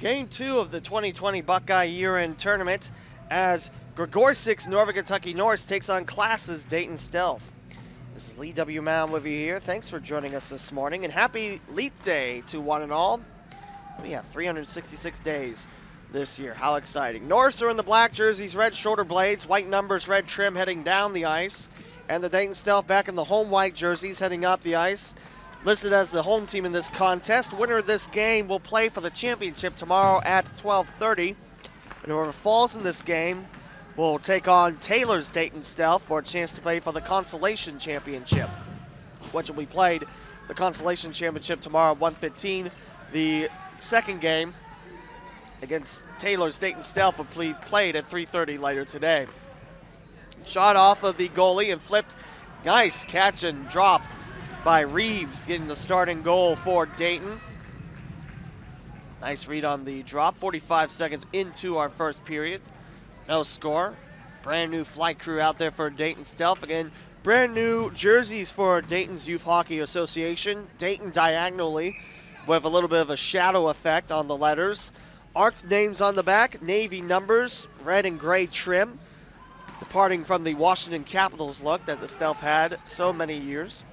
Game 2 of the 2020 Buckeye year-end tournament as Gregorcyk's Northern Kentucky Norse takes on Class's Dayton Stealth. This is Lee W. Mowen with you here. Thanks for joining us this morning, and happy Leap Day to one and all. We have 366 days this year. How exciting. Norse are in the black jerseys, red shoulder blades, white numbers, red trim heading down the ice, and the Dayton Stealth back in the home white jerseys heading up the ice. Listed as the home team in this contest. Winner of this game will play for the championship tomorrow at 12:30. And whoever falls in this game will take on Taylor's Dayton Stealth for a chance to play for the Consolation Championship, which will be played the Consolation Championship tomorrow at 1:15. The second game against Taylor's Dayton Stealth will be played at 3:30 later today. Shot off of the goalie and flipped. Nice catch and drop by Reeves, getting the starting goal for Dayton. Nice read on the drop. 45 seconds into our first period. No score. Brand new flight crew out there for Dayton Stealth. Again, brand new jerseys for Dayton's Youth Hockey Association. Dayton diagonally with a little bit of a shadow effect on the letters. Arced names on the back, navy numbers, red and gray trim. Departing from the Washington Capitals look that the Stealth had so many years.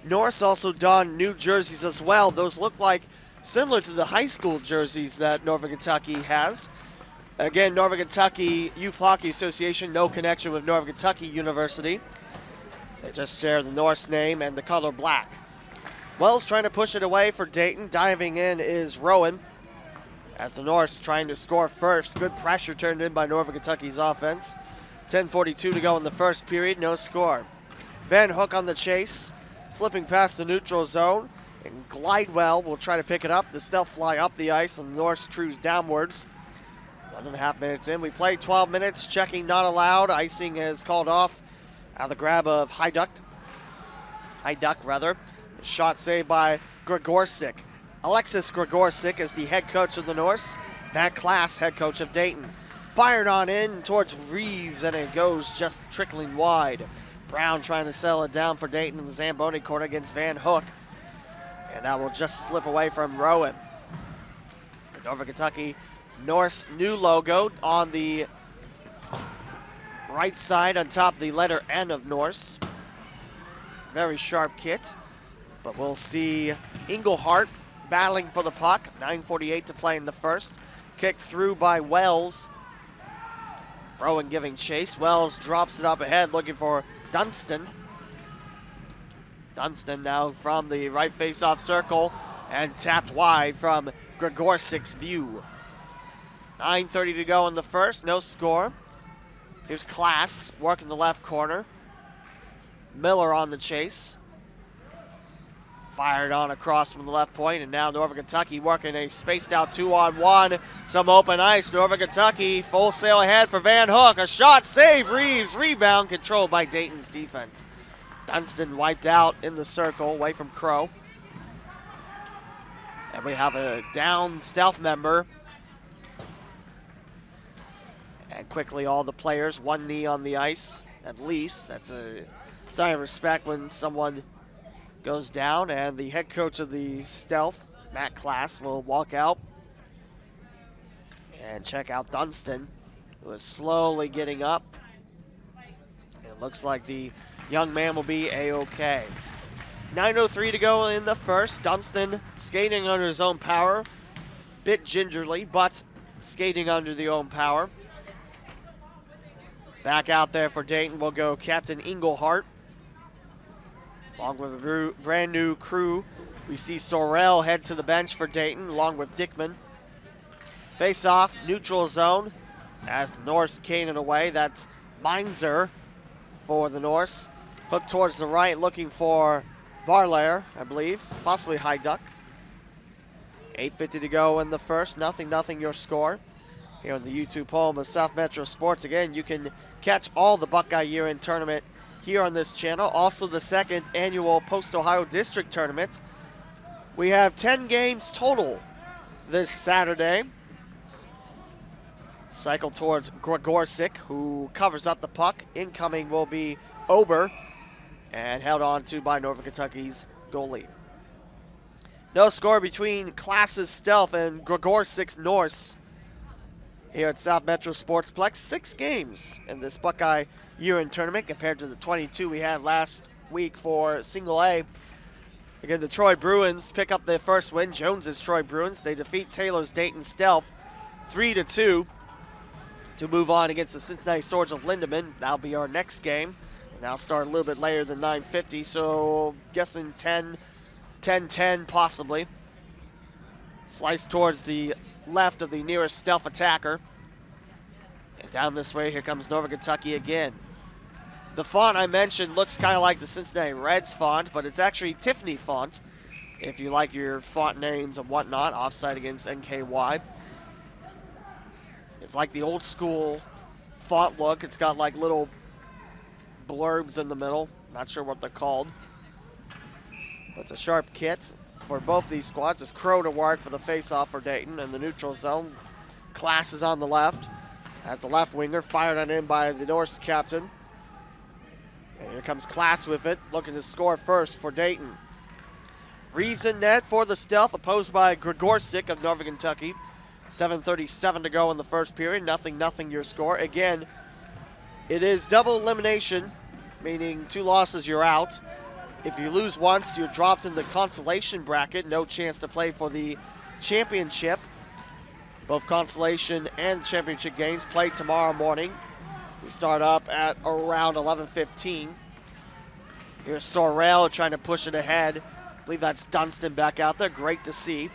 Norse also donned new jerseys as well. Those look like similar to the high school jerseys that Northern Kentucky has. Again, Northern Kentucky Youth Hockey Association, no connection with Northern Kentucky University. They just share the Norse name and the color black. Wells trying to push it away for Dayton. Diving in is Mowen as the Norse trying to score first. Good pressure turned in by Northern Kentucky's offense. 10:42 to go in the first period, no score. Van Hook on the chase. Slipping past the neutral zone, and Glidewell will try to pick it up. The Stealth fly up the ice, and Norse cruise downwards. 1.5 minutes in. We played 12 minutes. Checking not allowed. Icing is called off out of the grab of Hyduck. Shot saved by Gregorcyk. Alexis Gregorcyk is the head coach of the Norse. Matt Class, head coach of Dayton. Fired on in towards Reeves, and it goes just trickling wide. Brown trying to settle it down for Dayton in the Zamboni corner against Van Hook. And that will just slip away from Mowen. The Northern Kentucky Norse new logo on the right side on top of the letter N of Norse. Very sharp kit. But we'll see Engelhart battling for the puck. 9:48 to play in the first. Kicked through by Wells. Mowen giving chase. Wells drops it up ahead looking for Dunston. Dunston now from the right face-off circle and tapped wide from Gregorcyk's view. 9:30 to go in the first, no score. Here's Class working the left corner. Miller on the chase. Fired on across from the left point, and now Northern Kentucky working a spaced out 2-on-1. Some open ice. Northern Kentucky full sail ahead for Van Hook. A shot, save, Reeves. Rebound controlled by Dayton's defense. Dunston wiped out in the circle away from Crow. And we have a down Stealth member. And quickly all the players, one knee on the ice at least. That's a sign of respect when someone goes down, and the head coach of the Stealth, Matt Class, will walk out and check out Dunston, who is slowly getting up. It looks like the young man will be A-okay. 9:03 to go in the first. Dunston skating under his own power. Bit gingerly, but skating under the own power. Back out there for Dayton will go Captain Engelhart. Along with a brand new crew, we see Sorrell head to the bench for Dayton, along with Dickman. Face off, neutral zone, as the Norse cane it away. That's Meinzer for the Norse. Hook towards the right, looking for Barlair, I believe, possibly Hyduck. 8:50 to go in the first, 0-0 your score. Here on the YouTube home of South Metro Sports. Again, you can catch all the Buckeye year-end tournament here on this channel. Also the second annual Post-Ohio District Tournament. We have 10 games total this Saturday. Cycle towards Gregorcyk, who covers up the puck. Incoming will be Ober, and held on to by Northern Kentucky's goalie. No score between Classes Stealth and Gregorcyk Norse here at South Metro Sportsplex. 6 games in this Buckeye year-end tournament compared to the 22 we had last week for Single A. Again, the Troy Bruins pick up their first win. Jones's Troy Bruins. They defeat Taylor's Dayton Stealth 3-2 to move on against the Cincinnati Swords of Lindeman. That'll be our next game. And that'll start a little bit later than 9:50, so guessing 10-10 possibly. Slice towards the left of the nearest Stealth attacker. And down this way, here comes Northern Kentucky again. The font I mentioned looks kind of like the Cincinnati Reds font, but it's actually Tiffany font, if you like your font names and whatnot. Offside against NKY. It's like the old school font look. It's got like little blurbs in the middle. Not sure what they're called. But it's a sharp kit for both these squads. It's Crow to work for the face-off for Dayton in the neutral zone. Class is on the left as the left winger, fired on in by the Norse captain. And here comes Class with it, looking to score first for Dayton. Reeves in net for the Stealth, opposed by Gregorcyk of Northern Kentucky. 7:37 to go in the first period. 0-0 your score. Again, it is double elimination, meaning 2 losses, you're out. If you lose once, you're dropped in the consolation bracket. No chance to play for the championship. Both consolation and championship games play tomorrow morning. We start up at around 11:15. Here's Sorrell trying to push it ahead. I believe that's Dunstan back out there. Great to see.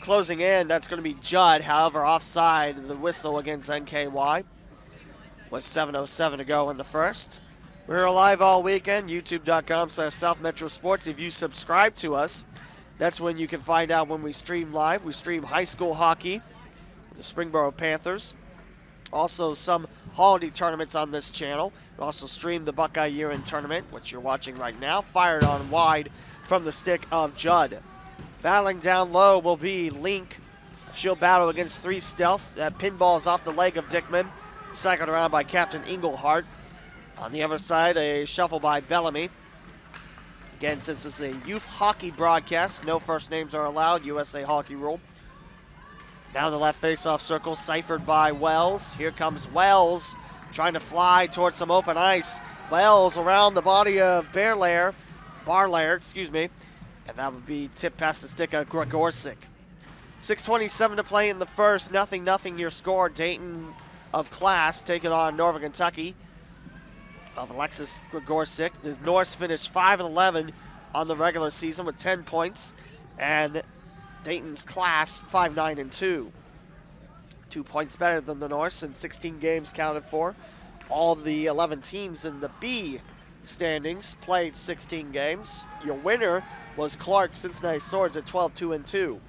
Closing in, that's going to be Judd. However, offside the whistle against NKY. With 7:07 to go in the first. We're live all weekend, youtube.com/South Metro Sports. If you subscribe to us, that's when you can find out when we stream live. We stream high school hockey with the Springboro Panthers. Also some holiday tournaments on this channel. We also stream the Buckeye year-end tournament, which you're watching right now. Fired on wide from the stick of Judd. Battling down low will be Link. She'll battle against 3 Stealth. That pinball is off the leg of Dickman. Cycled around by Captain Englehart. On the other side, a shuffle by Bellamy. Again, since this is a youth hockey broadcast, no first names are allowed, USA hockey rule. Down the left face-off circle, ciphered by Wells. Here comes Wells, trying to fly towards some open ice. Wells around the body of Barlair, and that would be tipped past the stick of Gregorcyk. 6:27 to play in the first, 0-0 your score. Dayton of Class taking on Northern Kentucky of Alexis Gregorcyk. The Norse finished 5-11 on the regular season with 10 points, and Dayton's Class 5-9-2. 2 points better than the Norse and 16 games counted for. All the 11 teams in the B standings played 16 games. Your winner was Clark Cincinnati Swords at 12-2-2.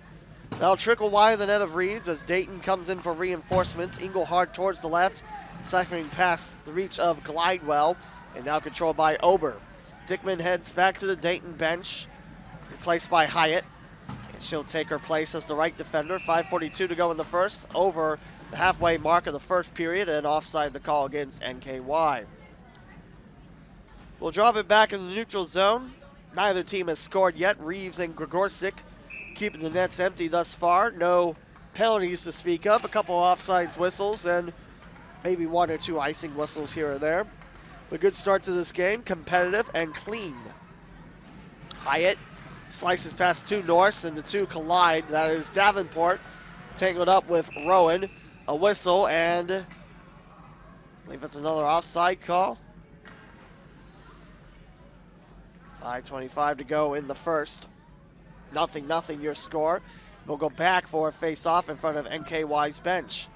That'll trickle wide of the net of Reeds as Dayton comes in for reinforcements. Englehart towards the left, ciphering past the reach of Glidewell, and now controlled by Ober. Dickman heads back to the Dayton bench, replaced by Hyatt. And she'll take her place as the right defender. 5:42 to go in the first, over the halfway mark of the first period, and offside the call against NKY. We'll drop it back in the neutral zone. Neither team has scored yet. Reeves and Gregorcyk keeping the nets empty thus far. No penalties to speak of. A couple offsides whistles and maybe 1 or 2 icing whistles here or there. But good start to this game, competitive and clean. Hyatt slices past 2 Norse and the 2 collide. That is Davenport tangled up with Rowan. A whistle and I believe it's another offside call. 5:25 to go in the first. 0-0 your score. We'll go back for a face-off in front of NKY's bench.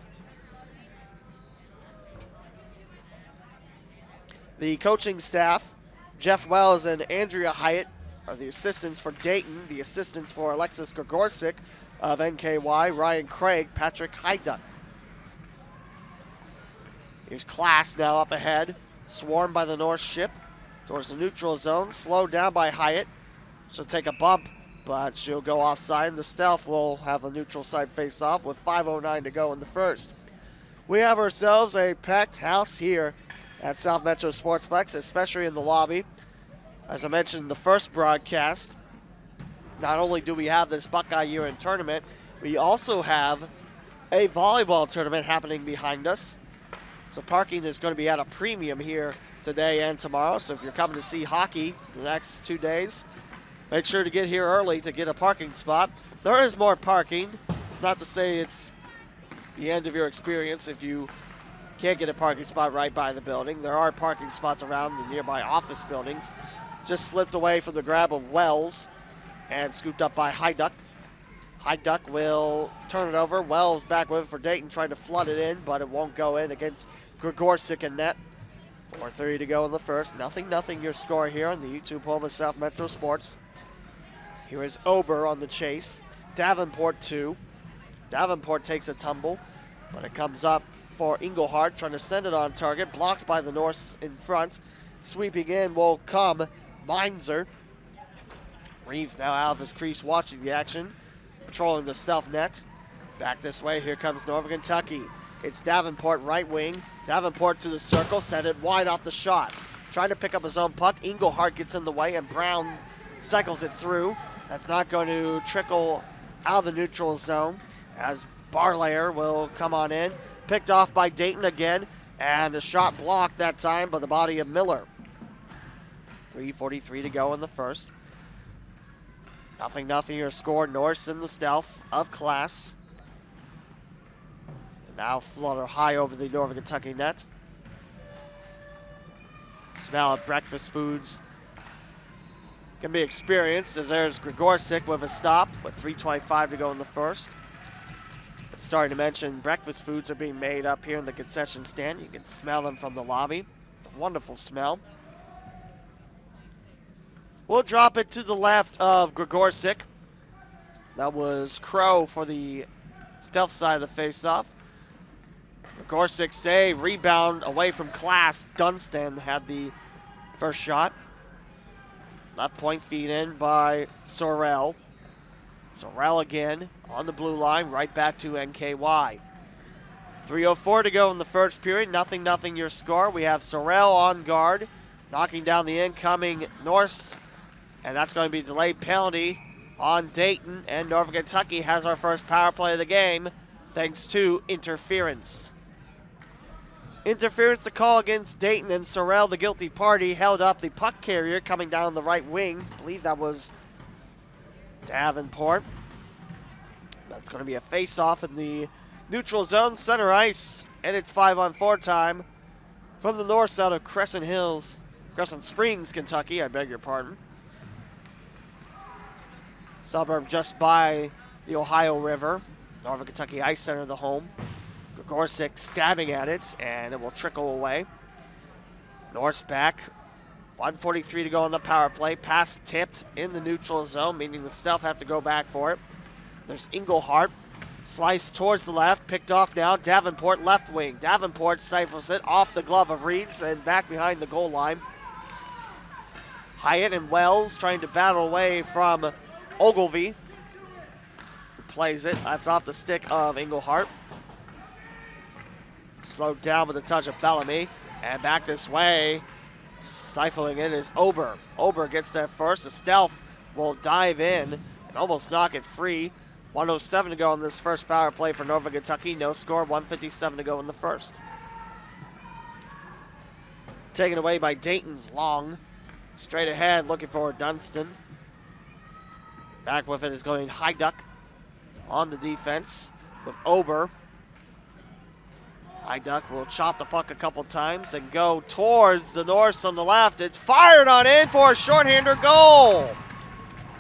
The coaching staff, Jeff Wells and Andrea Hyatt, are the assistants for Dayton. The assistants for Alexis Gregorcyk of NKY, Ryan Craig, Patrick Hyduck. Here's Class now up ahead, swarmed by the North ship towards the neutral zone, slowed down by Hyatt. She'll take a bump, but she'll go offside, and the Stealth will have a neutral side face-off with 5:09 to go in the first. We have ourselves a packed house here at South Metro Sportsplex, especially in the lobby. As I mentioned in the first broadcast, not only do we have this Buckeye year-end tournament, we also have a volleyball tournament happening behind us. So parking is going to be at a premium here today and tomorrow. So if you're coming to see hockey the next 2 days, make sure to get here early to get a parking spot. There is more parking. It's not to say it's the end of your experience if you can't get a parking spot right by the building. There are parking spots around the nearby office buildings. Just slipped away from the grab of Wells and scooped up by Hyduck. Hyduck will turn it over. Wells back with it for Dayton, trying to flood it in, but it won't go in against Gregorcyk in net. 4:30 to go in the first. 0-0 your score here on the YouTube home of South Metro Sports. Here is Ober on the chase. Davenport 2. Davenport takes a tumble, but it comes up for Engelhardt, trying to send it on target. Blocked by the Norse in front. Sweeping in will come Meinzer. Reeves now out of his crease watching the action, patrolling the stealth net. Back this way, here comes Northern Kentucky. It's Davenport right wing. Davenport to the circle, sent it wide off the shot. Trying to pick up his own puck. Engelhardt gets in the way and Brown cycles it through. That's not going to trickle out of the neutral zone as Barlayer will come on in. Picked off by Dayton again, and a shot blocked that time by the body of Miller. 3:43 to go in the first. 0-0 your score. Norse in the stealth of class. And now flutter high over the Northern Kentucky net. Smell of breakfast foods can be experienced as there's Gregorcyk with a stop with 3:25 to go in the first. Starting to mention breakfast foods are being made up here in the concession stand. You can smell them from the lobby. Wonderful smell. We'll drop it to the left of Gregorcyk. That was Crow for the stealth side of the faceoff. Gregorcyk save, rebound away from Class. Dunstan had the first shot. Left point feed in by Sorrell. Sorrell again on the blue line, right back to NKY. 3:04 to go in the first period. 0-0 your score. We have Sorrell on guard, knocking down the incoming Norse, and that's going to be a delayed penalty on Dayton, and Northern Kentucky has our first power play of the game thanks to interference. Interference to call against Dayton, and Sorrell, the guilty party, held up the puck carrier coming down the right wing. I believe that was Davenport. That's going to be a face-off in the neutral zone, center ice, and it's 5-on-4 time from the north side of Crescent Springs, Kentucky, I beg your pardon. Suburb just by the Ohio River. Northern Kentucky Ice Center, the home. Gregorcyk stabbing at it, and it will trickle away. Norse back. 1:43 to go on the power play. Pass tipped in the neutral zone, meaning the Stealth have to go back for it. There's Engelhardt. Slice towards the left, picked off now. Davenport left wing. Davenport ciphers it off the glove of Reeves and back behind the goal line. Hyatt and Wells trying to battle away from Ogilvy, who plays it. That's off the stick of Engelhardt. Slowed down with a touch of Bellamy. And back this way, siphoning it is Ober. Ober gets there first. The Stealth will dive in and almost knock it free. 1:07 to go in this first power play for Northern Kentucky. No score, 1:57 to go in the first. Taken away by Dayton's Long. Straight ahead, looking for Dunstan. Back with it is going Hyduck on the defense with Ober. Hyduck will chop the puck a couple times and go towards the Norse on the left. It's fired on in for a shorthander goal.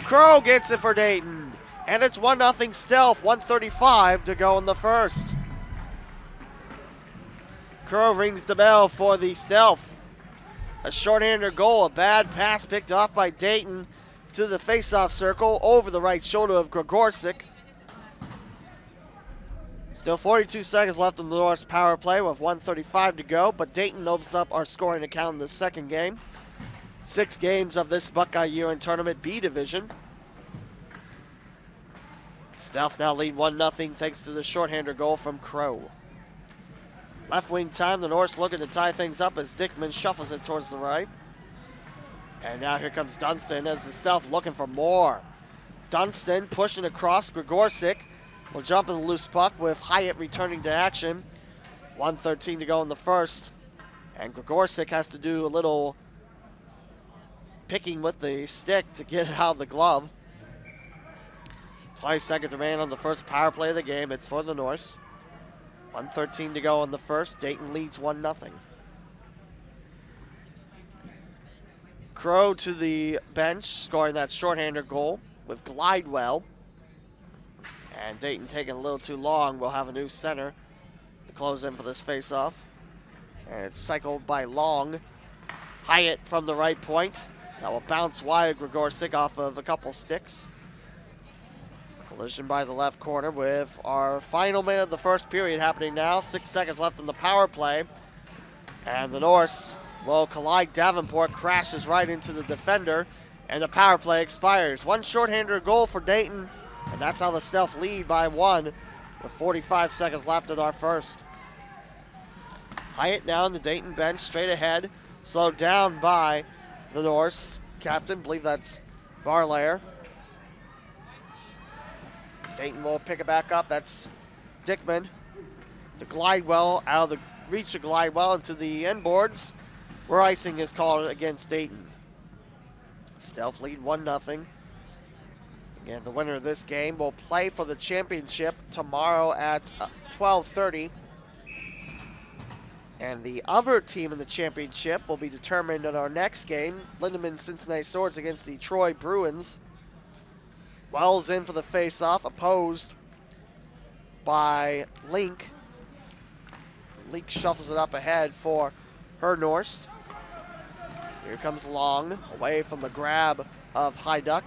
Crow gets it for Dayton. And it's 1-0 Stealth, 1:35 to go in the first. Crow rings the bell for the Stealth. A shorthander goal, a bad pass picked off by Dayton to the faceoff circle over the right shoulder of Gregorcyk. Still 42 seconds left in the Norse power play with 1:35 to go, but Dayton opens up our scoring account in the second game. 6 games of this Buckeye year-end tournament B division. Stealth now lead 1-0 thanks to the shorthander goal from Crow. Left wing time, the Norse looking to tie things up as Dickman shuffles it towards the right. And now here comes Dunstan as the Stealth looking for more. Dunstan pushing across. Gregorcyk will jump in the loose puck with Hyatt returning to action. 1:13 to go in the first. And Gregorcyk has to do a little picking with the stick to get it out of the glove. 20 seconds remain on the first power play of the game. It's for the Norse. 1:13 to go in the first. Dayton leads 1-0. Crow to the bench, scoring that shorthander goal with Glidewell. And Dayton taking a little too long. We'll have a new center to close in for this faceoff. And it's cycled by Long. Hyatt from the right point. That will bounce wide. Gregorcyk off of a couple sticks. Collision by the left corner with our final minute of the first period happening now. 6 seconds left in the power play. And the Norse will collide. Davenport crashes right into the defender. And the power play expires. One shorthander goal for Dayton. And that's how the Stealth lead by 1 with 45 seconds left in our first. Hyatt now on the Dayton bench, straight ahead. Slowed down by the Norse captain. Believe that's Barlayer. Dayton will pick it back up. That's Dickman to Glidewell, out of the reach of Glidewell into the end boards, where icing is called against Dayton. Stealth lead 1-0. Again, the winner of this game will play for the championship tomorrow at 12:30. And the other team in the championship will be determined in our next game. Lindemann Cincinnati Swords against the Troy Bruins. Wells in for the faceoff, opposed by Link. Link shuffles it up ahead for her Norse. Here comes Long, away from the grab of Hyduck.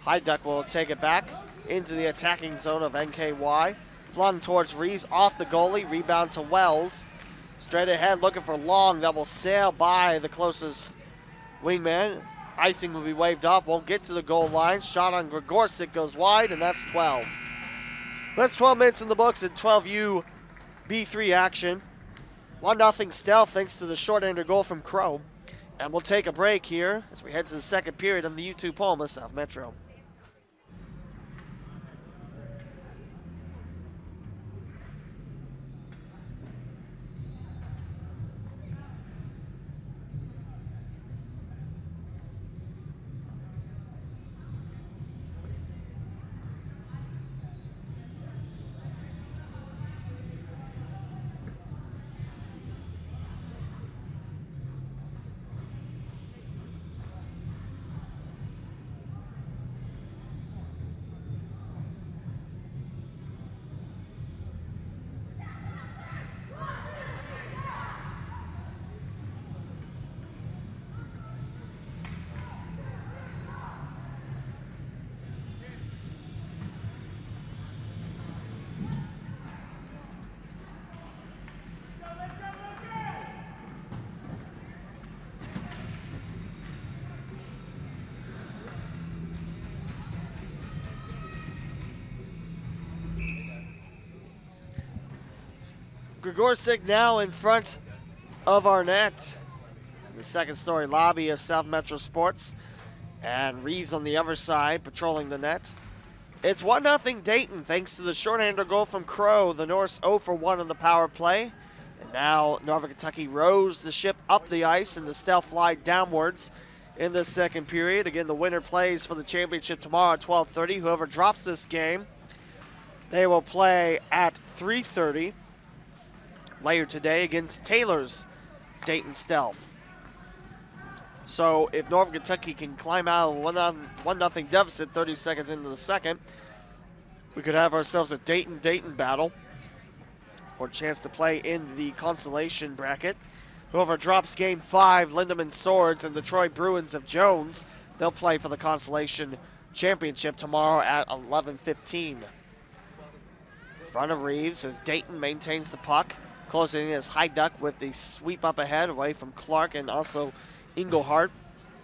Hyduck will take it back into the attacking zone of NKY. Flung towards Reeves, off the goalie, rebound to Wells. Straight ahead, looking for Long, that will sail by the closest wingman. Icing will be waved off, won't get to the goal line. Shot on Gregorcyk goes wide, and that's 12. That's 12 minutes in the books in 12U B3 action. 1-0 Stealth thanks to the shorthander goal from Crow. And we'll take a break here as we head to the second period on the U2 Palma South Metro. Gregorcyk now in front of our net in the second story lobby of South Metro Sports. And Reeves on the other side patrolling the net. It's 1-0 Dayton thanks to the shorthander goal from Crow. The Norse 0 for 1 on the power play. And now Northern Kentucky rows the ship up the ice and the Stealth fly downwards in the second period. Again, the winner plays for the championship tomorrow at 12:30. Whoever drops this game, they will play at 3:30 later today against Taylor's Dayton Stealth. So if Northern Kentucky can climb out of a 1-0 deficit 30 seconds into the second, we could have ourselves a Dayton battle for a chance to play in the consolation bracket. Whoever drops game 5, Lindemann Swords and the Troy Bruins of Jones, they'll play for the consolation championship tomorrow at 11:15. In front of Reeves as Dayton maintains the puck. Closing in as Hyduck with the sweep up ahead away from Clark and also Engelhardt.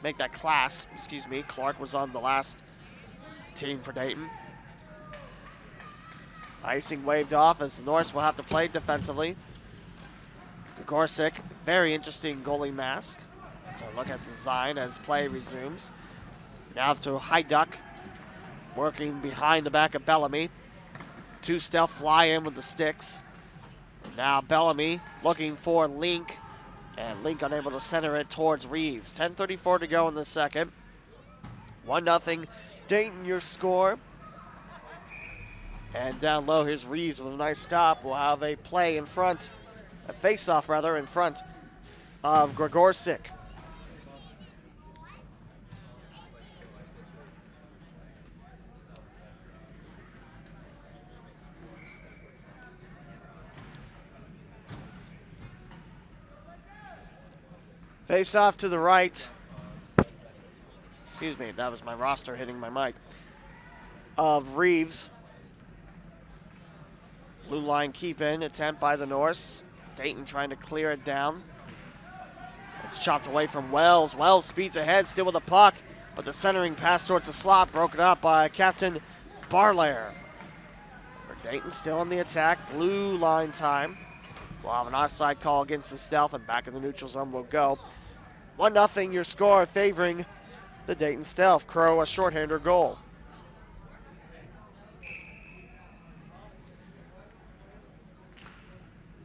Make that class, excuse me. Clark was on the last team for Dayton. Icing waved off as the Norse will have to play defensively. Gregorcyk, very interesting goalie mask. So look at the design as play resumes. Now to Hyduck. working behind the back of Bellamy. Two Stealth fly in with the sticks. Now Bellamy looking for Link, and Link unable to center it towards Reeves. 10:34 to go in the second. 1-0 Dayton, your score. And down low, here's Reeves with a nice stop. We'll have a play in front, a face-off rather, in front of Gregorcyk. Face off to the right. Excuse me, that was my roster hitting my mic. Of Reeves. Blue line keep in, attempt by the Norse. Dayton trying to clear it down. It's chopped away from Wells. Wells speeds ahead, still with the puck, but the centering pass towards the slot broken up by Captain Barlair. For Dayton, still in the attack, blue line time. We'll have an offside call against the Stealth, and back in the neutral zone we'll go. 1-0 your score, favoring the Dayton Stealth. Crow a shorthander goal.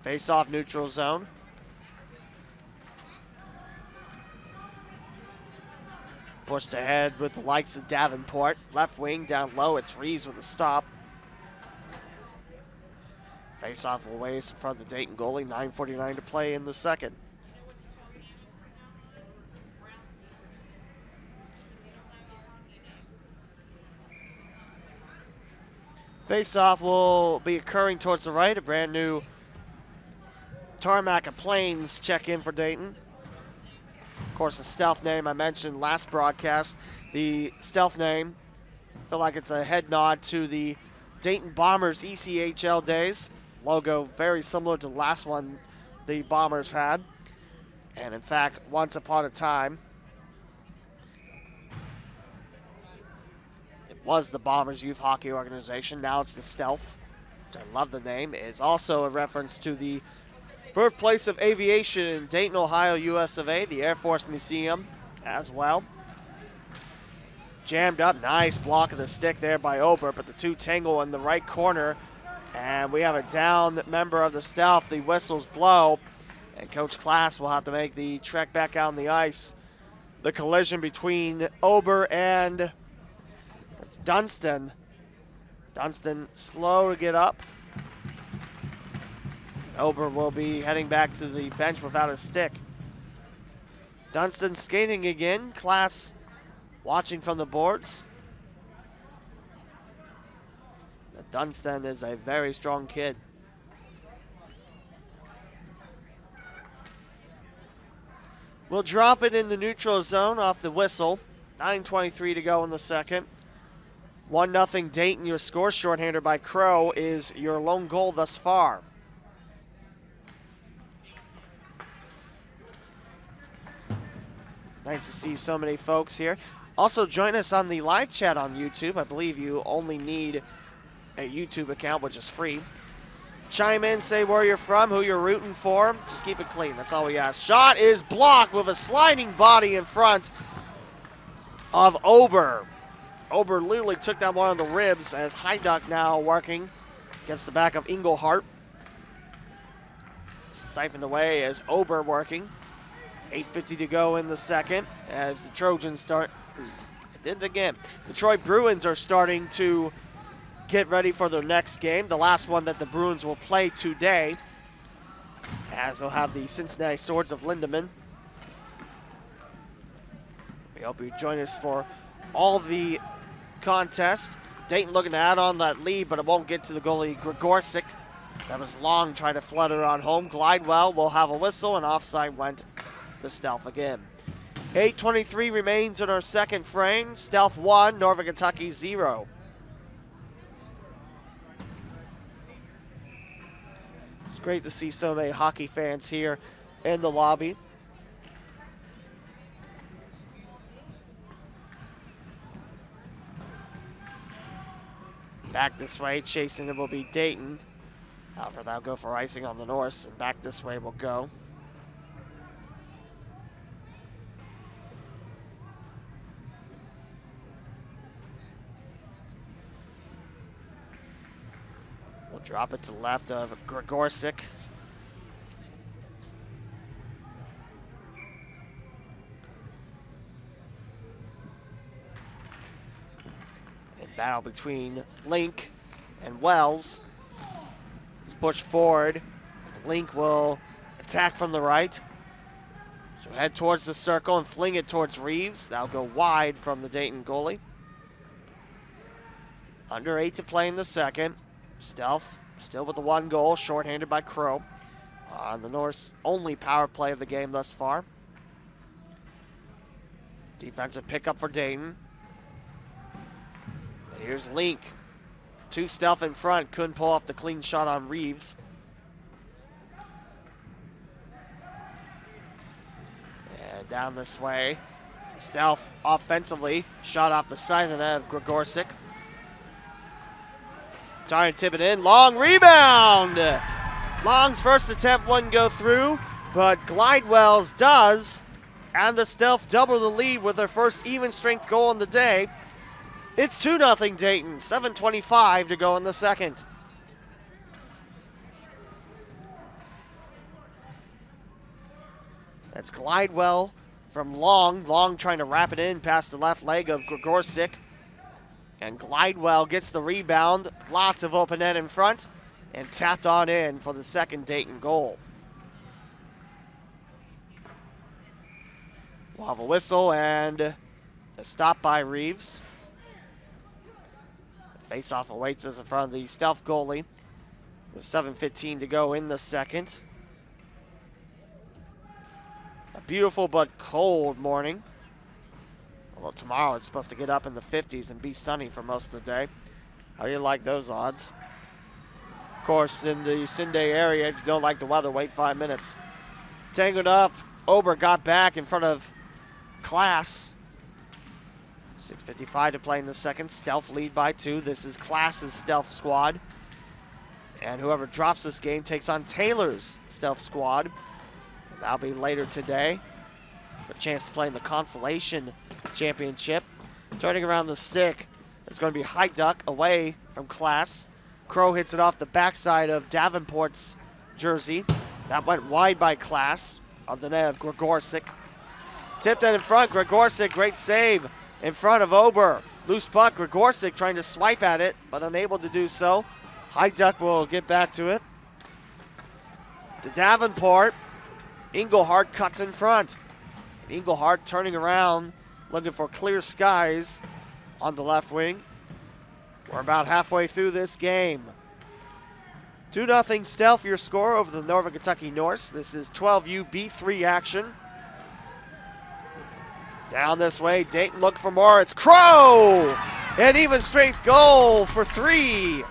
Face off neutral zone. Pushed ahead with the likes of Davenport. Left wing down low, it's Reeves with a stop. Face off away in front of the Dayton goalie. 9:49 to play in the second. Face-off will be occurring towards the right. A brand new tarmac and planes check in for Dayton. Of course, the Stealth name I mentioned last broadcast. The Stealth name, I feel like it's a head nod to the Dayton Bombers ECHL days. Logo very similar to the last one the Bombers had. And in fact, once upon a time, was the Bombers Youth Hockey Organization. Now it's the Stealth, which I love the name. It's also a reference to the birthplace of aviation in Dayton, Ohio, US of A, the Air Force Museum as well. Jammed up, nice block of the stick there by Ober, but the two tangle in the right corner, and we have a down member of the Stealth. The whistles blow, and Coach Class will have to make the trek back out on the ice. The collision between Ober and it's Dunstan. Dunstan slow to get up. Ober will be heading back to the bench without a stick. Dunstan skating again. Class watching from the boards. Dunstan is a very strong kid. We'll drop it in the neutral zone off the whistle. 9:23 to go in the second. 1-0 Dayton, your score. Shorthander by Crow is your lone goal thus far. Nice to see so many folks here. Also, join us on the live chat on YouTube. I believe you only need a YouTube account, which is free. Chime in, say where you're from, who you're rooting for. Just keep it clean. That's all we ask. Shot is blocked with a sliding body in front of Ober. Ober literally took down one of the ribs as Heiduck now working against the back of Engelhart. Siphoned away as Ober working. 8:50 to go in the second as the Trojans start. It did it again. The Troy Bruins are starting to get ready for their next game, the last one that the Bruins will play today, as they'll have the Cincinnati Swords of Lindemann. We hope you join us for all the contests. Dayton looking to add on that lead, but it won't get to the goalie Gregorcyk. That was long trying to flutter on home. Glidewell will have a whistle, and offside went the Stealth again. 8:23 remains in our second frame. Stealth 1, Northern Kentucky 0. It's great to see so many hockey fans here in the lobby. Back this way, chasing it will be Dayton. However, that'll go for icing on the Norse, and back this way will go. Drop it to the left of Gregorcyk. And battle between Link and Wells. Let's push forward. Link will attack from the right. So head towards the circle and fling it towards Reeves. That'll go wide from the Dayton goalie. Under 8 to play in the second. Stealth still with the 1 goal, shorthanded by Crow. On the North's only power play of the game thus far. Defensive pickup for Dayton. But here's Link. 2 Stealth in front, couldn't pull off the clean shot on Reeves. And down this way. Stealth offensively, shot off the side of the net of Gregorcyk. Trying to tip it in, long rebound! Long's first attempt wouldn't go through, but Glidewell's does. And the Stealth double the lead with their first even strength goal in the day. It's 2-0 Dayton, 7:25 to go in the second. That's Glidewell from Long. Long trying to wrap it in past the left leg of Gregorcyk. And Glidewell gets the rebound. Lots of open net in front. And tapped on in for the second Dayton goal. We'll have a whistle and a stop by Reeves. Face-off awaits us in front of the Stealth goalie with 7:15 to go in the second. A beautiful but cold morning. Although tomorrow it's supposed to get up in the 50s and be sunny for most of the day. How do you like those odds? Of course, in the Sunday area, if you don't like the weather, wait 5 minutes. Tangled up. Ober got back in front of Class. 6:55 to play in the second. Stealth lead by 2. This is Class's Stealth squad. And whoever drops this game takes on Taylor's Stealth squad. And that'll be later today. For a chance to play in the Consolation Championship. Turning around the stick, it's going to be High Duck away from Class. Crow hits it off the backside of Davenport's jersey. That went wide by Class of the net of Gregorcyk. Tipped in front, Gregorcyk, great save in front of Ober. Loose puck, Gregorcyk trying to swipe at it, but unable to do so. High Duck will get back to it. To Davenport. Engelhardt cuts in front. Engelhardt turning around, looking for clear skies on the left wing. We're about halfway through this game. 2-0 Stealth, your score over the Northern Kentucky Norse. This is 12U B3 action. Down this way, Dayton looking for more. It's Crow! An even strength goal for 3.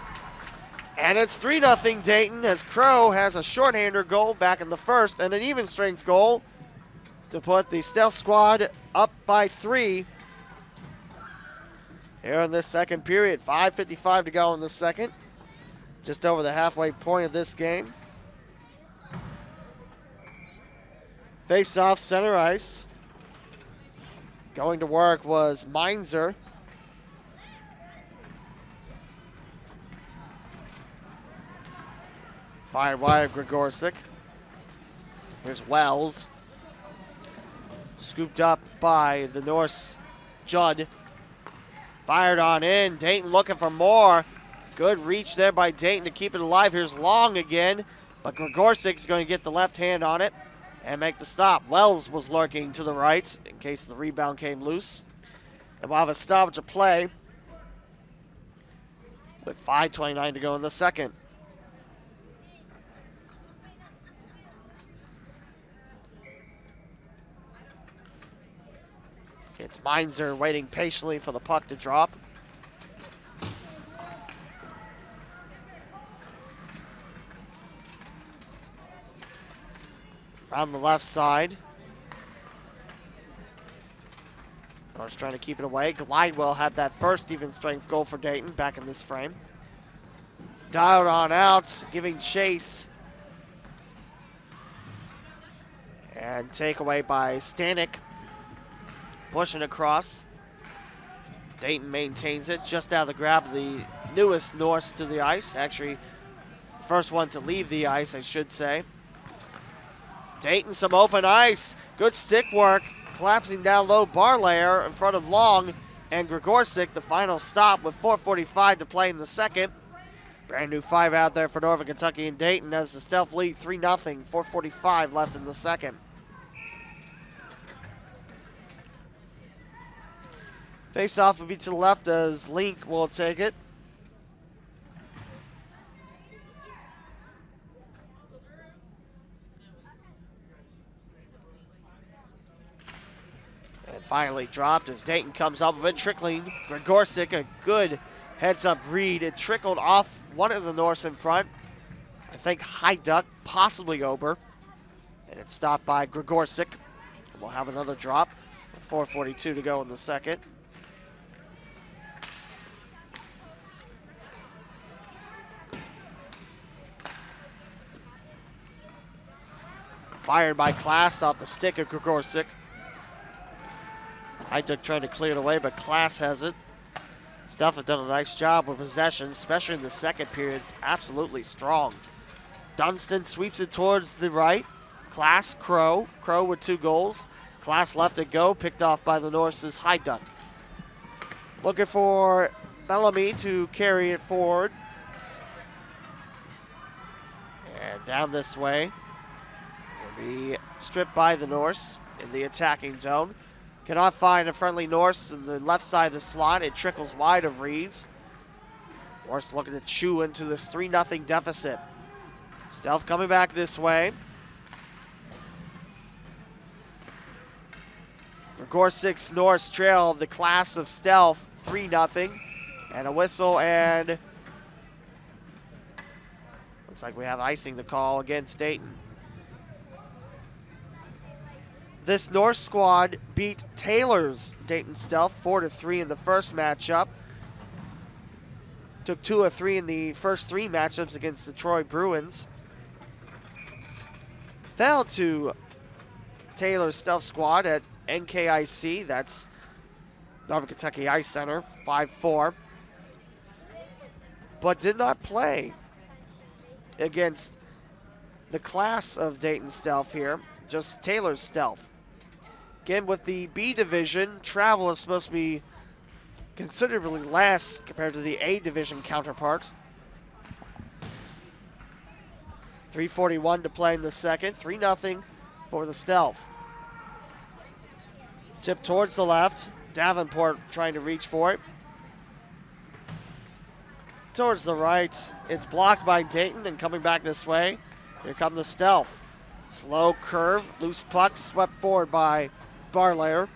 And it's 3-0 Dayton as Crow has a shorthander goal back in the first and an even strength goal to put the Stealth squad up by 3. Here in this second period, 5:55 to go in the second. Just over the halfway point of this game. Face off center ice. Going to work was Meinzer. Fired wide Gregorcyk. Here's Wells. Scooped up by the Norse Judd. Fired on in. Dayton looking for more. Good reach there by Dayton to keep it alive. Here's Long again. But Gregorcyk's going to get the left hand on it and make the stop. Wells was lurking to the right in case the rebound came loose. And we'll have a stoppage of play with 5:29 to go in the second. It's Meinzer waiting patiently for the puck to drop. On the left side. Norris trying to keep it away. Glidewell had that first even strength goal for Dayton back in this frame. Dialed on out, giving chase. And takeaway by Stanek. Pushing across. Dayton maintains it just out of the grab of the newest Norse to the ice. Actually, First one to leave the ice, I should say. Dayton, some open ice. Good stick work. Collapsing down low, Barlayer in front of Long and Gregorcyk, the final stop with 4:45 to play in the second. Brand new 5 out there for Northern Kentucky and Dayton as the Stealth lead 3-0, 4:45 left in the second. Face-off will be to the left as Link will take it. And finally dropped as Dayton comes up with it, trickling. Gregorcyk, a good heads-up read. It trickled off one of the Norse in front. I think High Duck, possibly Ober. And it's stopped by Gregorcyk. We'll have another drop with 4:42 to go in the second. Fired by Class off the stick of Gregorcyk. High Duck trying to clear it away, but Class has it. Stealth have done a nice job with possession, especially in the second period. Absolutely strong. Dunstan sweeps it towards the right. Class, Crow. Crow with 2 goals. Class left it go, picked off by the Norse's High Duck. Looking for Bellamy to carry it forward. And down this way. Will be stripped by the Norse in the attacking zone. Cannot find a friendly Norse in the left side of the slot. It trickles wide of Reeds. Norse looking to chew into this 3-0 deficit. Stealth coming back this way. Gregorcyk's Norse trail the Class of Stealth 3-0. And a whistle, and looks like we have icing the call against Dayton. This Norse squad beat Taylor's Dayton Stealth 4-3 in the first matchup. Took 2 of 3 in the first 3 matchups against the Troy Bruins. Fell to Taylor's Stealth squad at NKIC, that's Northern Kentucky Ice Center, 5-4. But did not play against the Class of Dayton Stealth here, just Taylor's Stealth. Again, with the B division, travel is supposed to be considerably less compared to the A division counterpart. 3:41 to play in the second, 3-0 for the Stealth. Tip towards the left, Davenport trying to reach for it. Towards the right, it's blocked by Dayton, and coming back this way, here come the Stealth. Slow curve, loose puck swept forward by Barlayer.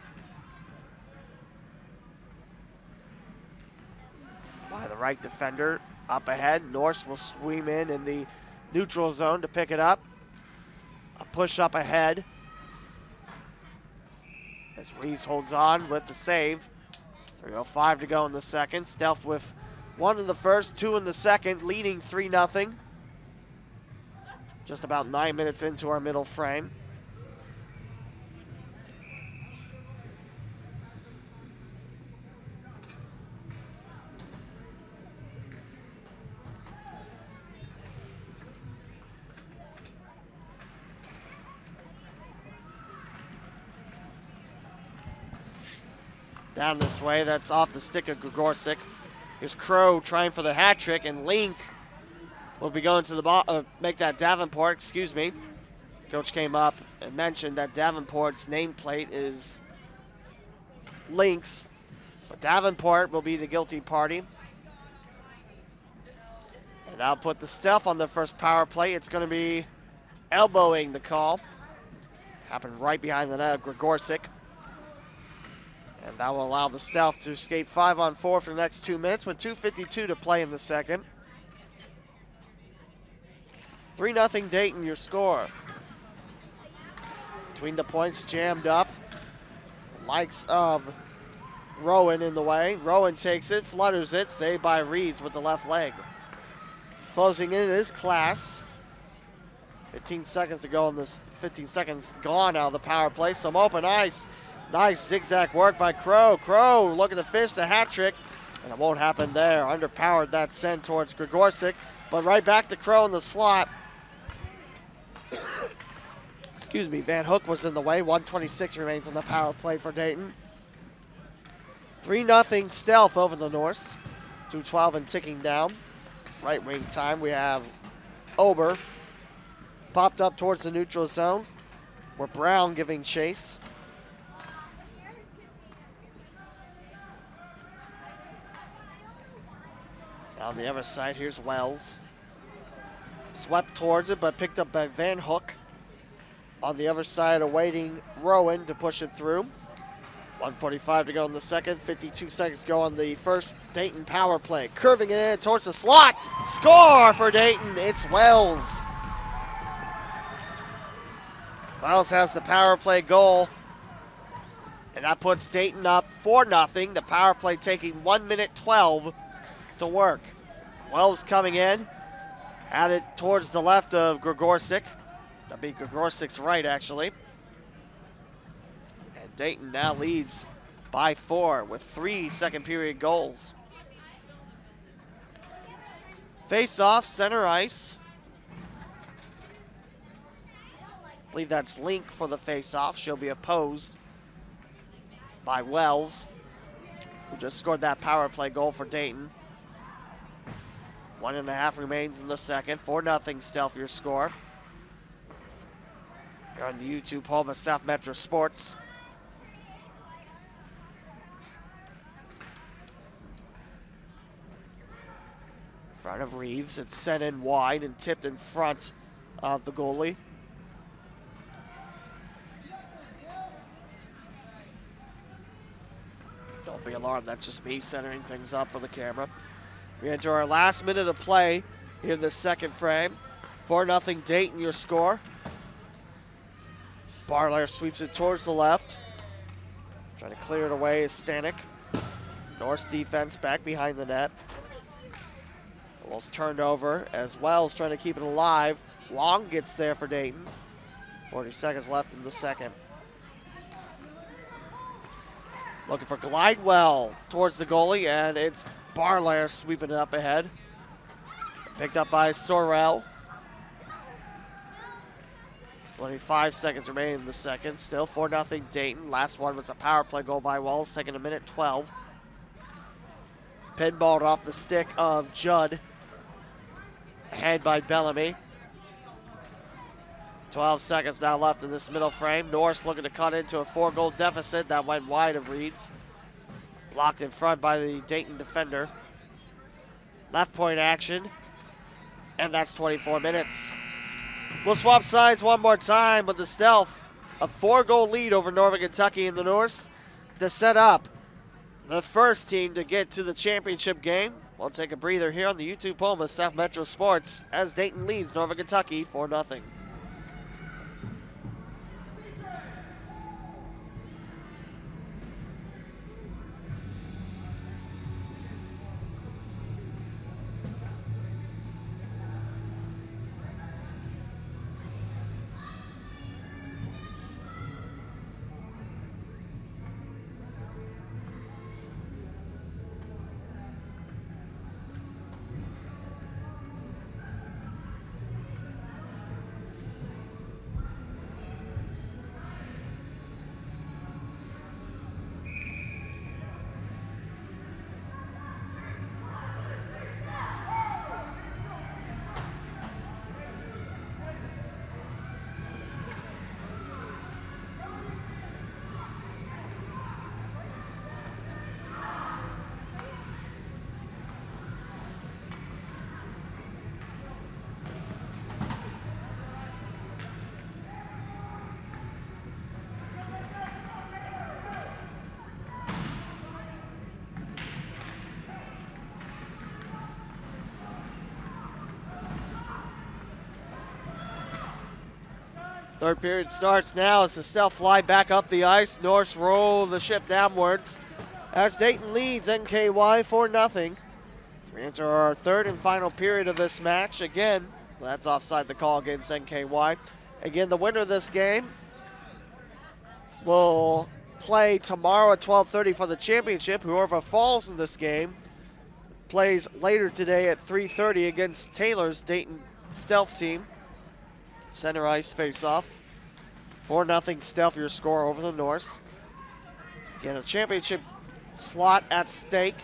By the right defender, up ahead. Norse will swim in the neutral zone to pick it up. A push up ahead. As Reese holds on with the save. 3:05 to go in the second. Stealth with 1 in the first, 2 in the second, leading 3-0. Just about 9 minutes into our middle frame. Down this way, that's off the stick of Gregorcyk. Here's Crow trying for the hat trick, and Link will be going to the make that Davenport, excuse me. Coach came up and mentioned that Davenport's nameplate is Link's, but Davenport will be the guilty party. And that'll put the Stealth on the first power play. It's going to be elbowing the call. Happened right behind the net of Gregorcyk. And that will allow the Stealth to escape 5-on-4 for the next 2 minutes with 2:52 to play in the second. 3-0 Dayton, your score. Between the points jammed up. The likes of Rowan in the way. Rowan takes it, flutters it, saved by Reeds with the left leg. Closing in is Class. 15 seconds to go in this, 15 seconds gone out of the power play. Some open ice. Nice zigzag work by Crow. Crow looking to fish the hat trick, and it won't happen there. Underpowered that send towards Gregorcyk. But right back to Crow in the slot. Excuse me, Van Hook was in the way. 1:26 remains on the power play for Dayton. 3-0 Stealth over the Norse. 2:12 and ticking down. Right wing time, we have Ober popped up towards the neutral zone, where Brown giving chase. On the other side, here's Wells. Swept towards it, but picked up by Van Hook. On the other side, awaiting Rowan to push it through. 1:45 to go in the second. 52 seconds to go on the first Dayton power play. Curving it in towards the slot. Score for Dayton. It's Wells. Wells has the power play goal. And that puts Dayton up 4-0. The power play taking 1:12 to work. Wells coming in. Had it towards the left of Gregorcyk. That'd be Gregorcyk's right, actually. And Dayton now leads by 4 with 3 second period goals. Face off, center ice. I believe that's Link for the face off. She'll be opposed by Wells, who just scored that power play goal for Dayton. 1.5 remains in the second. 4-0 Stealth, your score. You're on the YouTube home of South Metro Sports. In front of Reeves, it's sent in wide and tipped in front of the goalie. Don't be alarmed, that's just me centering things up for the camera. We enter our last minute of play here in the second frame. 4-0 Dayton, your score. Barlayer sweeps it towards the left. Trying to clear it away is Stanek. Norse defense back behind the net. Almost turned over as Wells trying to keep it alive. Long gets there for Dayton. 40 seconds left in the second. Looking for Glidewell towards the goalie, and it's Barlayer sweeping it up ahead. Picked up by Sorrell. 25 seconds remaining in the second. Still 4-0 Dayton. Last one was a power play goal by Wells, taking 1:12. Pinballed off the stick of Judd. Ahead by Bellamy. 12 seconds now left in this middle frame. Norse looking to cut into a 4-goal deficit. That went wide of Reeds. Blocked in front by the Dayton defender. Left point action. And that's 24 minutes. We'll swap sides one more time with the Stealth. A 4-goal lead over Northern Kentucky in the Norse to set up the first team to get to the championship game. We'll take a breather here on the YouTube home of South Metro Sports as Dayton leads Northern Kentucky 4-0. Third period starts now as the Stealth fly back up the ice. Norse roll the ship downwards as Dayton leads NKY 4-0. So we enter our third and final period of this match. Again, that's offside the call against NKY. Again, the winner of this game will play tomorrow at 12:30 for the championship. Whoever falls in this game plays later today at 3:30 against Taylor's Dayton Stealth team. Center ice face-off. 4-0 Stealth, your score over the Norse. Again, a championship slot at stake.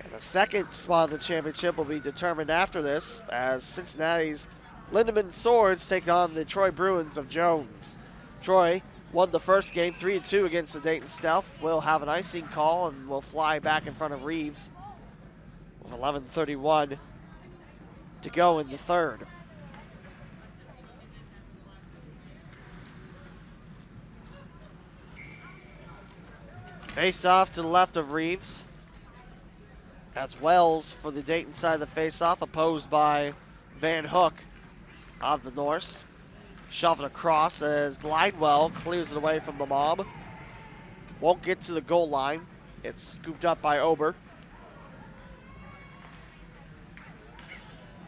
And the second spot in the championship will be determined after this as Cincinnati's Lindemann Swords take on the Troy Bruins of Jones. Troy won the first game 3-2 against the Dayton Stealth. Will have an icing call and will fly back in front of Reeves with 11:31 to go in the third. Face-off to the left of Reeves. As Wells for the Dayton side of the face-off, opposed by Van Hook of the Norse. Shuffled across as Glidewell clears it away from the mob. Won't get to the goal line. It's scooped up by Ober.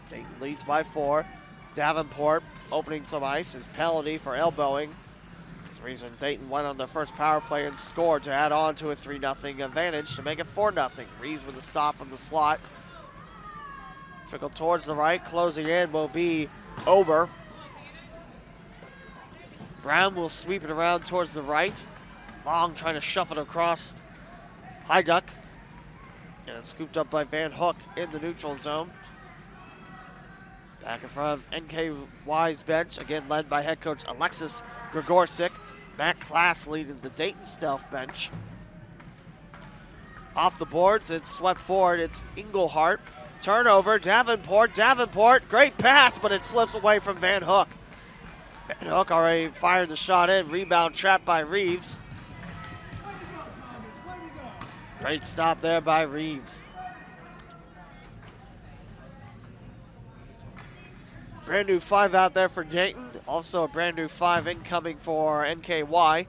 Dayton leads by 4. Davenport opening some ice. His penalty for elbowing. That's the reason Dayton went on their first power play and scored to add on to a 3-0 advantage to make it 4-0. Reeves with a stop from the slot. Trickle towards the right. Closing in will be Ober. Brown will sweep it around towards the right. Long trying to shuffle it across Heiduck. And it's scooped up by Van Hook in the neutral zone. Back in front of NKY's bench, again led by head coach Alexis Gregorcyk. Matt Klass leading the Dayton Stealth bench. Off the boards, it's swept forward. It's Engelhart. Turnover, Davenport, great pass, but it slips away from Van Hook. Van Hook already fired the shot in. Rebound trapped by Reeves. Great stop there by Reeves. Brand new 5 out there for Dayton. Also a brand new 5 incoming for NKY.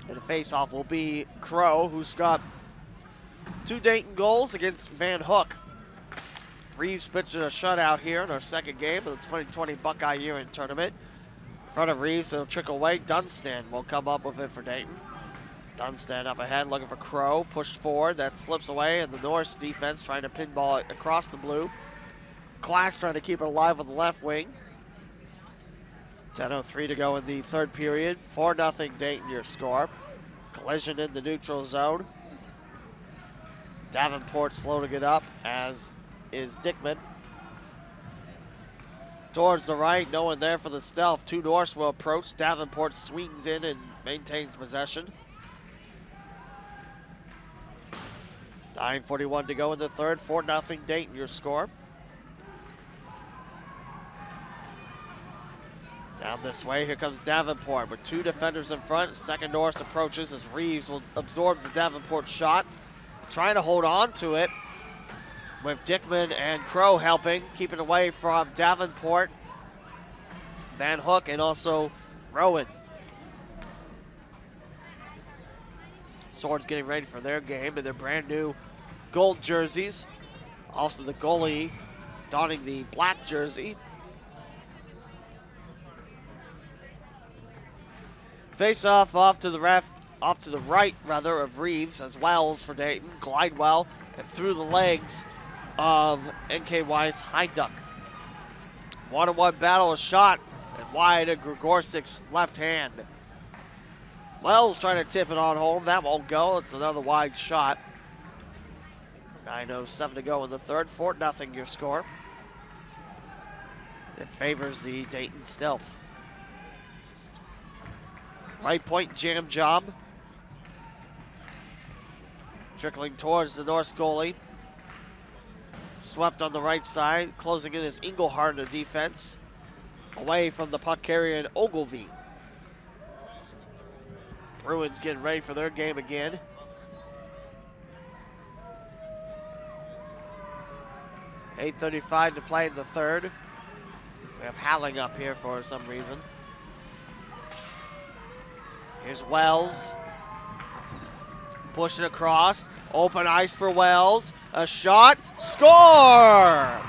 And the face-off will be Crow, who's got 2 Dayton goals against Van Hook. Reeves pitched a shutout here in our second game of the 2020 Buckeye Year-End Tournament. In front of Reeves, it'll trickle away. Dunstan will come up with it for Dayton. Dunstan up ahead, looking for Crow. Pushed forward, that slips away, and the Norse defense trying to pinball it across the blue. Klass trying to keep it alive on the left wing. 10:03 to go in the third period. 4-0 Dayton, your score. Collision in the neutral zone. Davenport loading it up, as is Dickman. Towards the right, no one there for the Stealth. 2 Norse will approach. Davenport swings in and maintains possession. 9:41 to go in the third. 4-0 Dayton, your score. Down this way, here comes Davenport with 2 defenders in front. Second Norse approaches as Reeves will absorb the Davenport shot. Trying to hold on to it with Dickman and Crow helping, keeping away from Davenport, Van Hook, and also Rowan. Swords getting ready for their game in their brand new gold jerseys. Also the goalie donning the black jersey. Face off to the right of Reeves as Wells for Dayton. Glidewell and through the legs of NKY's Heiduck. 1-on-1 battle, a shot and wide at Gregorsyk's left hand. Wells trying to tip it on home. That won't go. It's another wide shot. 9:07 to go in the third. 4-0 your score. It favors the Dayton Stealth. Right point jam job. Trickling towards the Norse goalie. Swept on the right side. Closing in is Engelhart in the defense. Away from the puck carrier in Ogilvie. Bruins getting ready for their game again. .8:35 to play in the third. We have Howling up here for some reason. Here's Wells. Pushing across. Open ice for Wells. A shot. Score!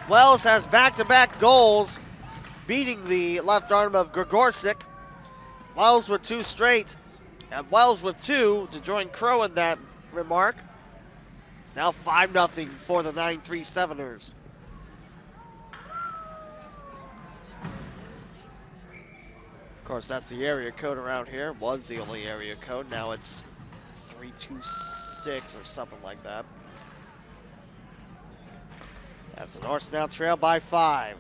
Wells has back-to-back goals, beating the left arm of Gregorcyk. Wells with 2 straight. And Wells with 2 to join Crow in that remark. It's now 5-0 for the 937ers. Of course, that's the area code around here. Was the only area code. Now it's 326 or something like that. As the Norse now trail by 5.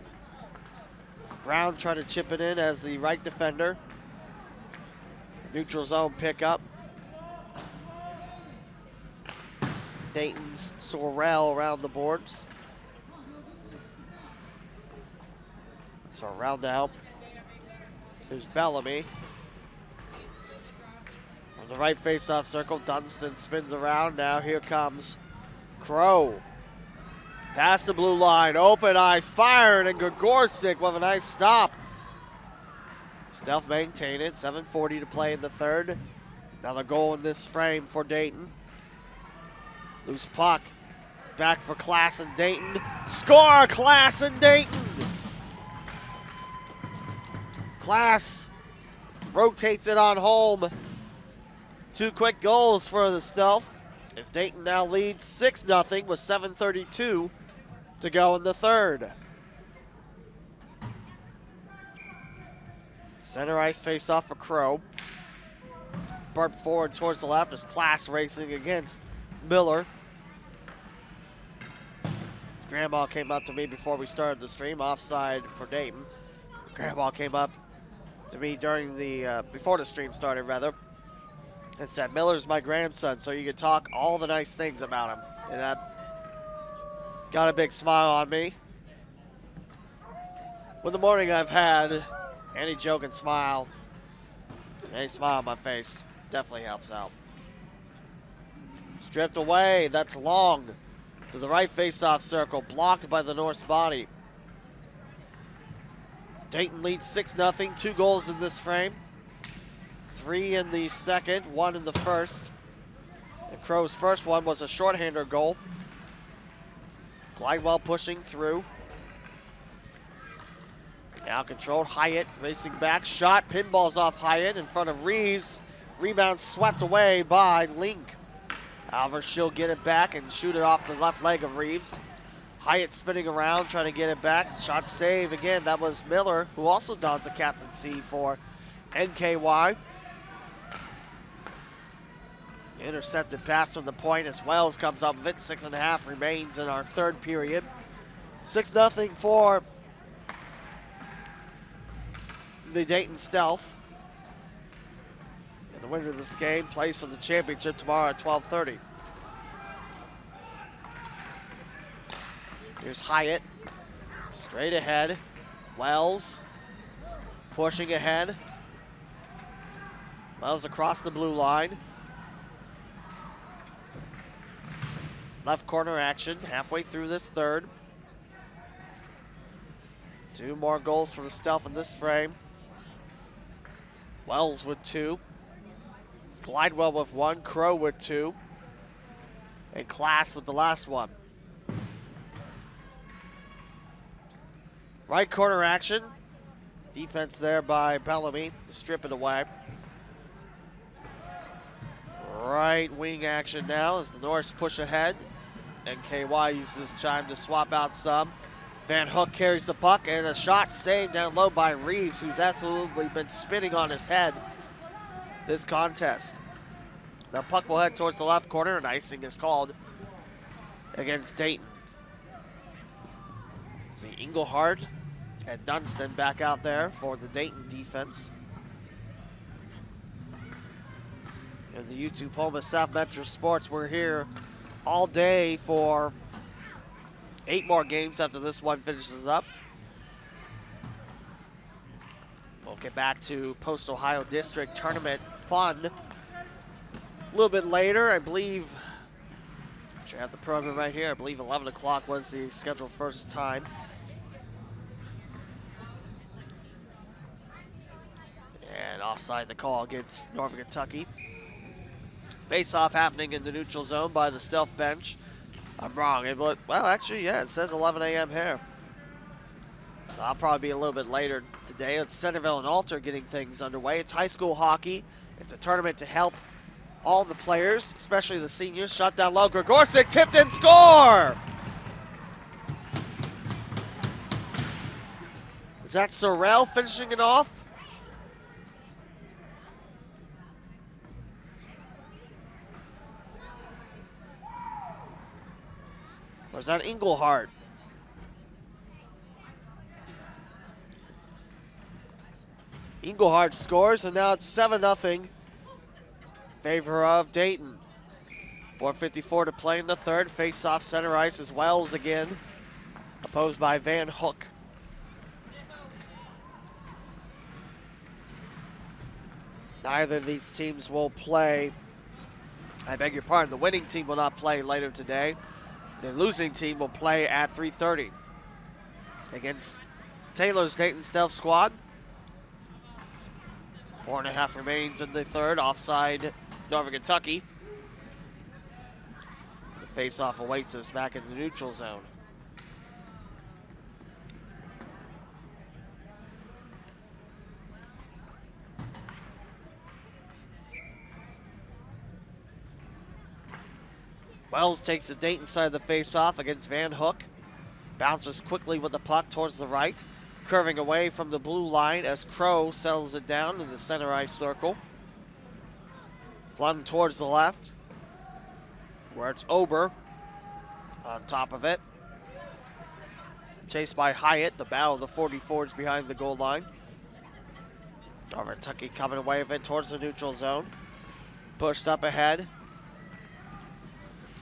Brown trying to chip it in as the right defender. Neutral zone pickup. Dayton's Sorrell around the boards. Sorrell now. Here's Bellamy. On the right face-off circle, Dunston spins around. Now here comes Crow. Past the blue line, open eyes, fired, and Gregorcyk with a nice stop. Stealth maintain it, 7:40 to play in the third. Another goal in this frame for Dayton. Loose puck, back for Class and Dayton. Score, Class and Dayton! Class rotates it on home. 2 quick goals for the Stealth. As Dayton now leads 6-0 with 7:32 to go in the third. Center ice face-off for Crow. Burp forward towards the left as Class racing against Miller. As Grandma came up to me before we started the stream, offside for Dayton. Grandma came up to me during the, before the stream started rather, and said, Miller's my grandson, so you can talk all the nice things about him. And that got a big smile on me. With the morning I've had, any joke and smile, any smile on my face definitely helps out. Stripped away, that's Long to the right face-off circle, blocked by the Norse body. Dayton leads 6-0, 2 goals in this frame. 3 in the second, 1 in the first. And Crow's first one was a shorthander goal. Glidewell pushing through. Now controlled, Hyatt racing back, shot, pinballs off Hyatt in front of Reeves. Rebound swept away by Link. However, she'll get it back and shoot it off the left leg of Reeves. Hyatt spinning around, trying to get it back. Shot save again, that was Miller, who also dons a captaincy for NKY. Intercepted pass from the point as Wells comes up with it. 6.5 remains in our third period. 6-0 for the Dayton Stealth. And the winner of this game plays for the championship tomorrow at 12:30. Here's Hyatt, straight ahead. Wells pushing ahead. Wells across the blue line. Left corner action halfway through this third. 2 more goals for the Stealth in this frame. Wells with 2. Glidewell with 1. Crow with 2. And Class with the last one. Right corner action. Defense there by Bellamy to strip it away. Right wing action now as the Norse push ahead. NKY uses this time to swap out some. Van Hook carries the puck and a shot saved down low by Reeves, who's absolutely been spinning on his head this contest. The puck will head towards the left corner and icing is called against Dayton. See Engelhardt and Dunston back out there for the Dayton defense. And the YouTube home of South Metro Sports, we're here all day for 8 more games after this one finishes up. We'll get back to Post-Ohio District Tournament fun a little bit later. I believe, I have the program right here. I believe 11 o'clock was the scheduled first time. And offside the call against Northern Kentucky. Face-off happening in the neutral zone by the Stealth bench. I'm wrong. Well, actually, yeah, it says 11 a.m. here. So I'll probably be a little bit later today. It's Centerville and Alter getting things underway. It's high school hockey It's a tournament to help all the players, especially the seniors. Shot down low, Gregorcyk tipped and score! Is that Sorrell finishing it off? Or is that Engelhardt? Engelhardt scores, and now it's 7-0 favor of Dayton. 4:54 to play in the third. Face-off center ice is Wells again, opposed by Van Hook. Neither of these teams will play. I beg your pardon, the winning team will not play later today. The losing team will play at 3:30 against Taylor's Dayton Stealth squad. 4.5 remains in the third. Offside, Northern Kentucky. The face-off awaits us back in the neutral zone. Wells takes the Dayton side of the face-off against Van Hook. Bounces quickly with the puck towards the right. Curving away from the blue line as Crow settles it down in the center ice circle. Flung towards the left, where it's Ober on top of it. Chased by Hyatt, the battle of the 44s behind the goal line. Northern Kentucky coming away with it towards the neutral zone. Pushed up ahead.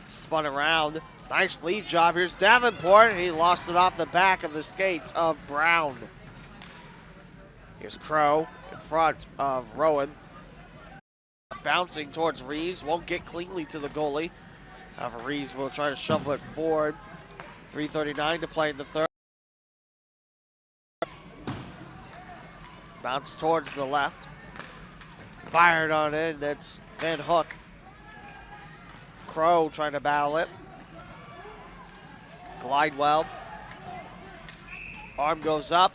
Spun around. Nice lead job. Here's Davenport. He lost it off the back of the skates of Brown. Here's Crow in front of Rowan. Bouncing towards Reeves. Won't get cleanly to the goalie. However, Reeves will try to shovel it forward. 3:39 to play in the third. Bounce towards the left. Fired on in. That's Van Hook. Crow trying to battle it. Glide well. Arm goes up.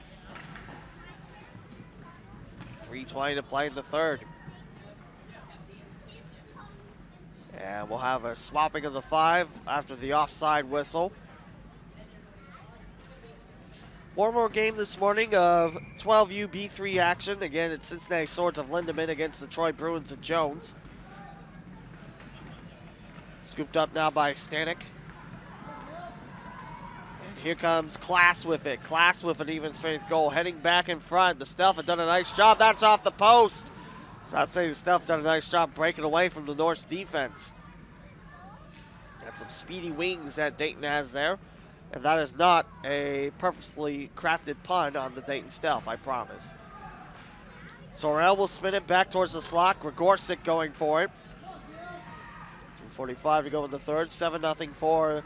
3:20 to play in the third. And we'll have a swapping of the 5 after the offside whistle. One more game this morning of 12U B3 action. Again, it's Cincinnati Swords of Lindeman against the Troy Bruins of Jones. Scooped up now by Stanek. And here comes Class with it. Class with an even strength goal. Heading back in front. The Stealth have done a nice job. That's off the post. I was about to say the Stealth done a nice job breaking away from the North's defense. Got some speedy wings that Dayton has there. And that is not a purposely crafted pun on the Dayton Stealth, I promise. Sorrell will spin it back towards the slot. Gregorcyk going for it. 2:45 to go in the third. 7-0 for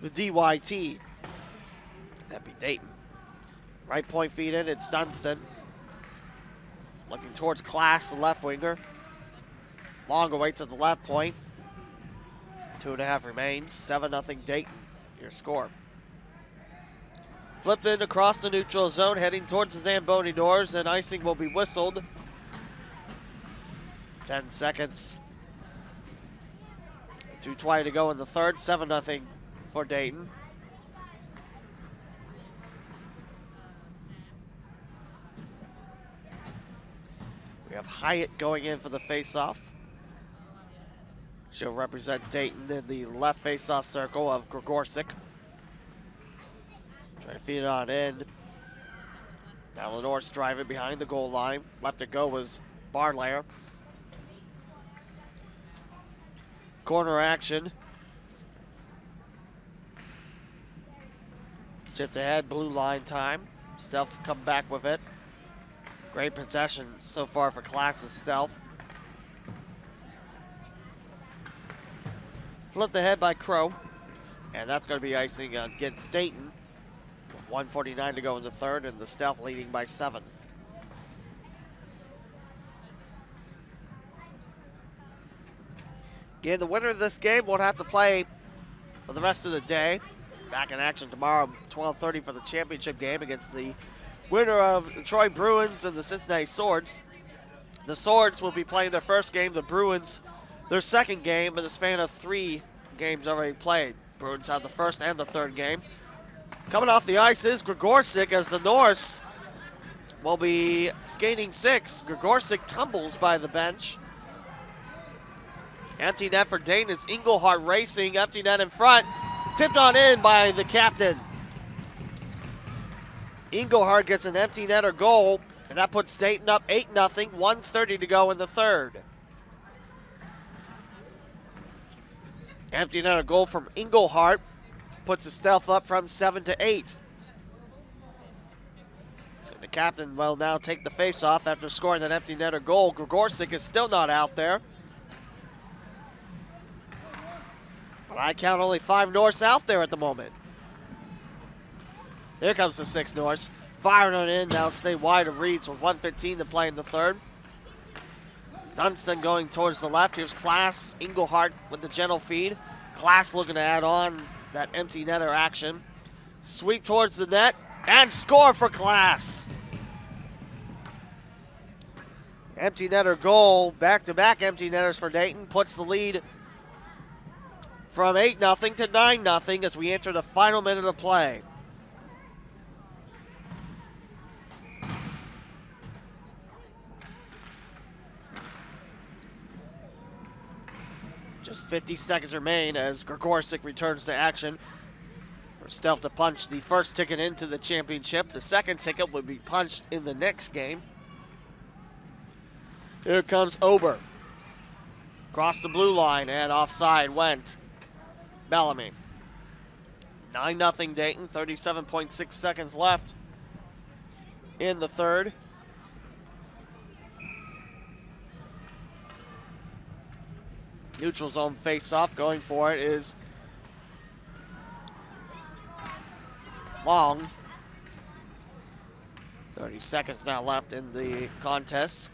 the DYT. That'd be Dayton. Right point feed in, it's Dunstan. Looking towards Class, the left winger. Long away to the left point. 2.5 remains. 7-0 Dayton. Your score. Flipped in across the neutral zone, heading towards the Zamboni doors, and icing will be whistled. 10 seconds. 2:20 to go in the third. 7-0 for Dayton. We have Hyatt going in for the face-off. She'll represent Dayton in the left face-off circle of Gregorcyk. Trying to feed it on in. Now Lenore's driving behind the goal line. Left to go was Barlayer. Corner action. Chipped ahead, blue line time. Stealth come back with it. Great possession so far for Class's Stealth. Flipped ahead by Crow. And that's going to be icing against Dayton. 1:49 to go in the third, and the Stealth leading by 7. Again, the winner of this game won't have to play for the rest of the day. Back in action tomorrow, 12:30 for the championship game against the winner of the Troy Bruins and the Cincinnati Swords. The Swords will be playing their first game, the Bruins their second game in the span of 3 games already played. Bruins have the first and the third game. Coming off the ice is Gregorcyk as the Norse will be skating 6. Gregorcyk tumbles by the bench. Empty net for Dayton is Engelhardt racing. Empty net in front. Tipped on in by the captain. Engelhardt gets an empty netter goal, and that puts Dayton up 8-0, 1:30 to go in the third. Empty netter goal from Engelhardt puts the Stealth up from 7-8. And the captain will now take the face-off after scoring that empty netter goal. Gregorcyk is still not out there. But I count only 5 Norse out there at the moment. Here comes the 6 Norse. Firing on in, now stay wide of Reeds with 1:15 to play in the third. Dunstan going towards the left. Here's Klaas. Engelhardt with the gentle feed. Klaas looking to add on that empty netter action. Sweep towards the net and score for Klaas. Empty netter goal. Back-to-back empty netters for Dayton. Puts the lead from 8-0 to 9-0 as we enter the final minute of play. Just 50 seconds remain as Gregorcyk returns to action. For Stealth to punch the first ticket into the championship. The second ticket will be punched in the next game. Here comes Ober. Across the blue line and offside went Bellamy. 9-0 Dayton, 37.6 seconds left in the third. Neutral zone face-off, going for it is Long. 30 seconds now left in the contest.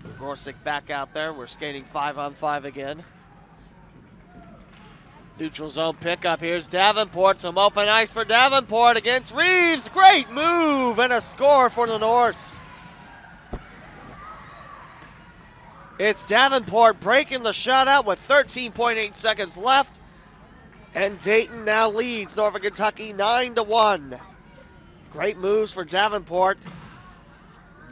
Gregorcyk back out there. We're skating 5-on-5 again. Neutral zone pickup. Here's Davenport. Some open ice for Davenport against Reeves. Great move and a score for the Norse. It's Davenport breaking the shutout with 13.8 seconds left. And Dayton now leads Northern Kentucky 9-1. Great moves for Davenport.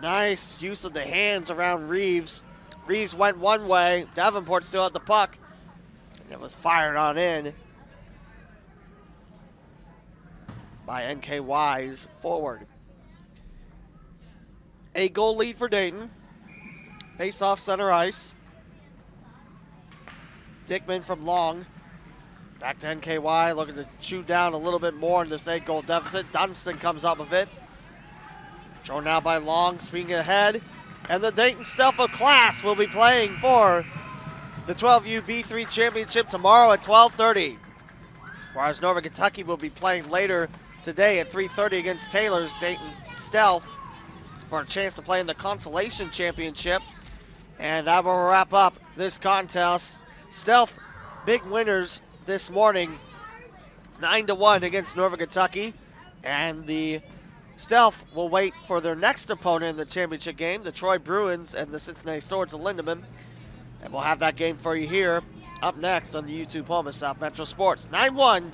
Nice use of the hands around Reeves. Reeves went one way. Davenport still had the puck. And it was fired on in by NKY's forward. 8-goal lead for Dayton. Face off center ice. Dickman from Long. Back to NKY, looking to chew down a little bit more in this 8-goal deficit. Dunstan comes up with it. Thrown now by Long, swinging ahead. And the Dayton Stealth of Class will be playing for the 12U B3 Championship tomorrow at 12:30. Whereas Northern Kentucky will be playing later today at 3:30 against Taylor's Dayton Stealth for a chance to play in the Consolation Championship. And that will wrap up this contest. Stealth, big winners this morning, 9-1 against Northern Kentucky. And the Stealth will wait for their next opponent in the championship game, the Troy Bruins and the Cincinnati Swords of Lindeman. And we'll have that game for you here up next on the YouTube home of South Metro Sports. 9-1.